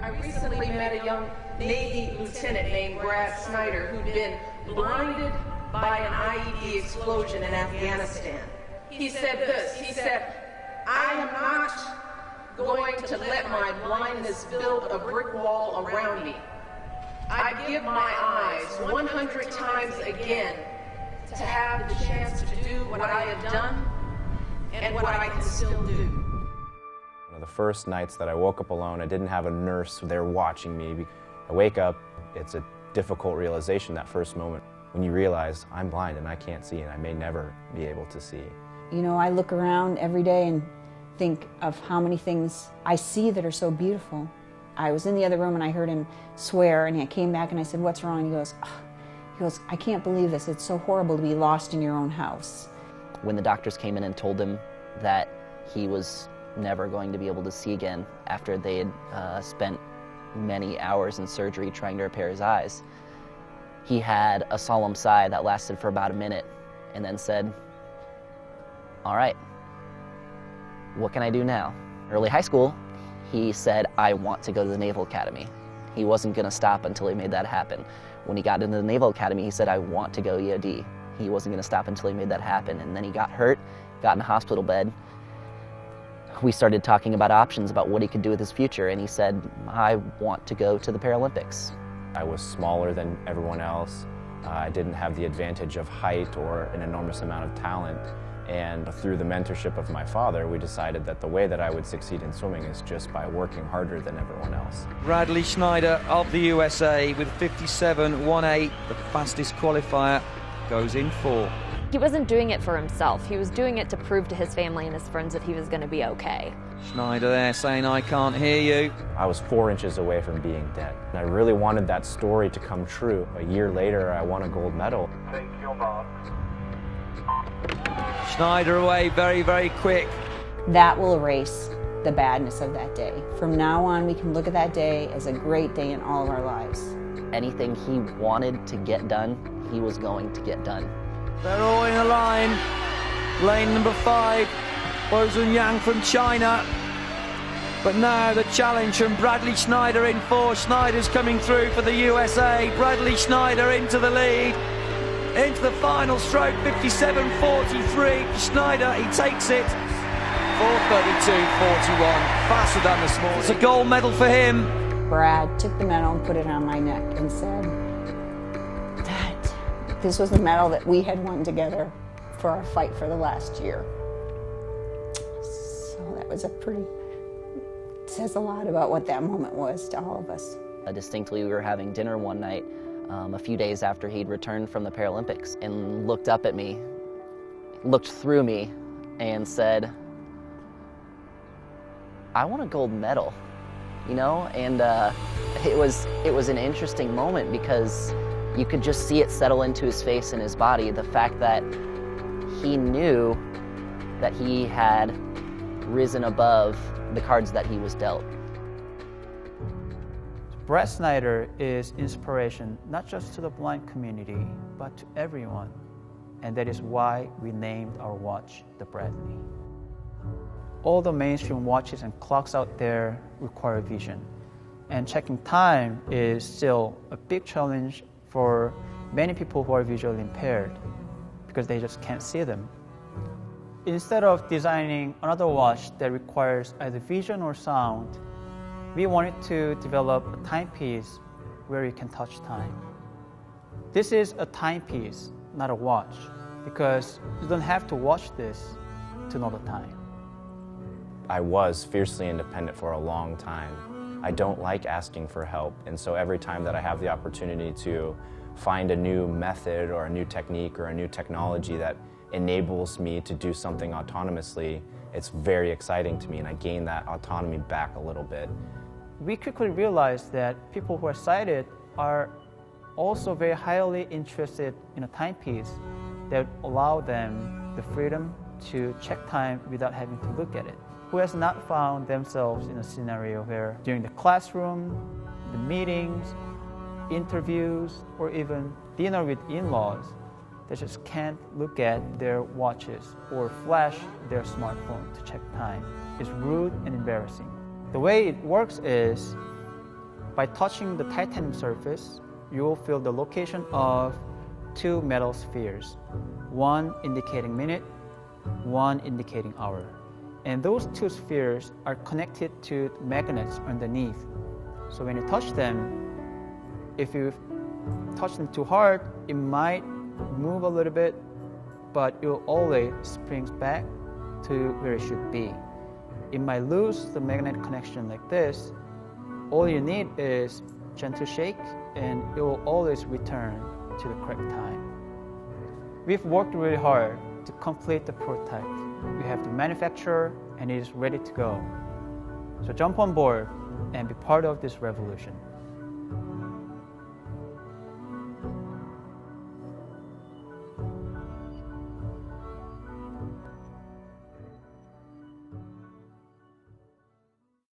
I recently met a young Navy lieutenant named Brad Snyder who'd been blinded by an IED explosion in Afghanistan. He said this, he said, "I am not going to let my blindness build a brick wall around me. I give my eyes 100 times again to have the chance to do what I have done and what I can still do." One of the first nights that I woke up alone, I didn't have a nurse there watching me. I wake up, it's a difficult realization, that first moment, when you realize I'm blind and I can't see and I may never be able to see. You know, I look around every day and think of how many things I see that are so beautiful. I was in the other room and I heard him swear, and I came back and I said, "What's wrong?" And he goes, "I can't believe this. It's so horrible to be lost in your own house." When the doctors came in and told him that he was never going to be able to see again after they had spent many hours in surgery trying to repair his eyes, he had a solemn sigh that lasted for about a minute and then said, "All right, what can I do now?" Early high school, he said, "I want to go to the Naval Academy." He wasn't going to stop until he made that happen. When he got into the Naval Academy, he said, "I want to go EOD." He wasn't going to stop until he made that happen. And then he got hurt, got in a hospital bed. We started talking about options, about what he could do with his future, and he said, "I want to go to the Paralympics." I was smaller than everyone else. I didn't have the advantage of height or an enormous amount of talent. And through the mentorship of my father, we decided that the way that I would succeed in swimming is just by working harder than everyone else. Bradley Schneider of the USA with 57.18, the fastest qualifier, goes in 4. He wasn't doing it for himself. He was doing it to prove to his family and his friends that he was going to be okay. Schneider there saying, "I can't hear you." I was 4 inches away from being dead. And I really wanted that story to come true. A year later, I won a gold medal. Take your mark. Schneider away very, very quick. That will erase the badness of that day. From now on, we can look at that day as a great day in all of our lives. Anything he wanted to get done, he was going to get done. They're all in a line. Lane number 5, Bo Yang from China. But now the challenge from Bradley Schneider in 4. Schneider's coming through for the USA. Bradley Schneider into the lead. Into the final stroke, 57.43. Schneider, he takes it. 4:32.41, faster than the small. It's a gold medal for him. Brad took the medal and put it on my neck and said that this was the medal that we had won together for our fight for the last year. So that was says a lot about what that moment was to all of us. Distinctly, we were having dinner one night a few days after he'd returned from the Paralympics, and looked up at me, looked through me, and said, "I want a gold medal," you know? And it was an interesting moment because you could just see it settle into his face and his body, the fact that he knew that he had risen above the cards that he was dealt. Brad Snyder is inspiration not just to the blind community, but to everyone. And that is why we named our watch the Bradley. All the mainstream watches and clocks out there require vision. And checking time is still a big challenge for many people who are visually impaired because they just can't see them. Instead of designing another watch that requires either vision or sound, we wanted to develop a timepiece where you can touch time. This is a timepiece, not a watch, because you don't have to watch this to know the time. I was fiercely independent for a long time. I don't like asking for help, and so every time that I have the opportunity to find a new method or a new technique or a new technology that enables me to do something autonomously, it's very exciting to me, and I gain that autonomy back a little bit. We quickly realized that people who are sighted are also very highly interested in a timepiece that allow them the freedom to check time without having to look at it. Who has not found themselves in a scenario where during the classroom, the meetings, interviews, or even dinner with in-laws, they just can't look at their watches or flash their smartphone to check time. It's rude and embarrassing. The way it works is By touching the titanium surface, you will feel the location of two metal spheres, one indicating minute, one indicating hour. And those two spheres are connected to magnets underneath. So when you touch them, if you touch them too hard, it might move a little bit, but it will always springs back to where it should be. It might lose the magnetic connection like this. All you need is gentle shake and it will always return to the correct time. We've worked really hard to complete the prototype. We have the manufacturer and it is ready to go. So jump on board and be part of this revolution.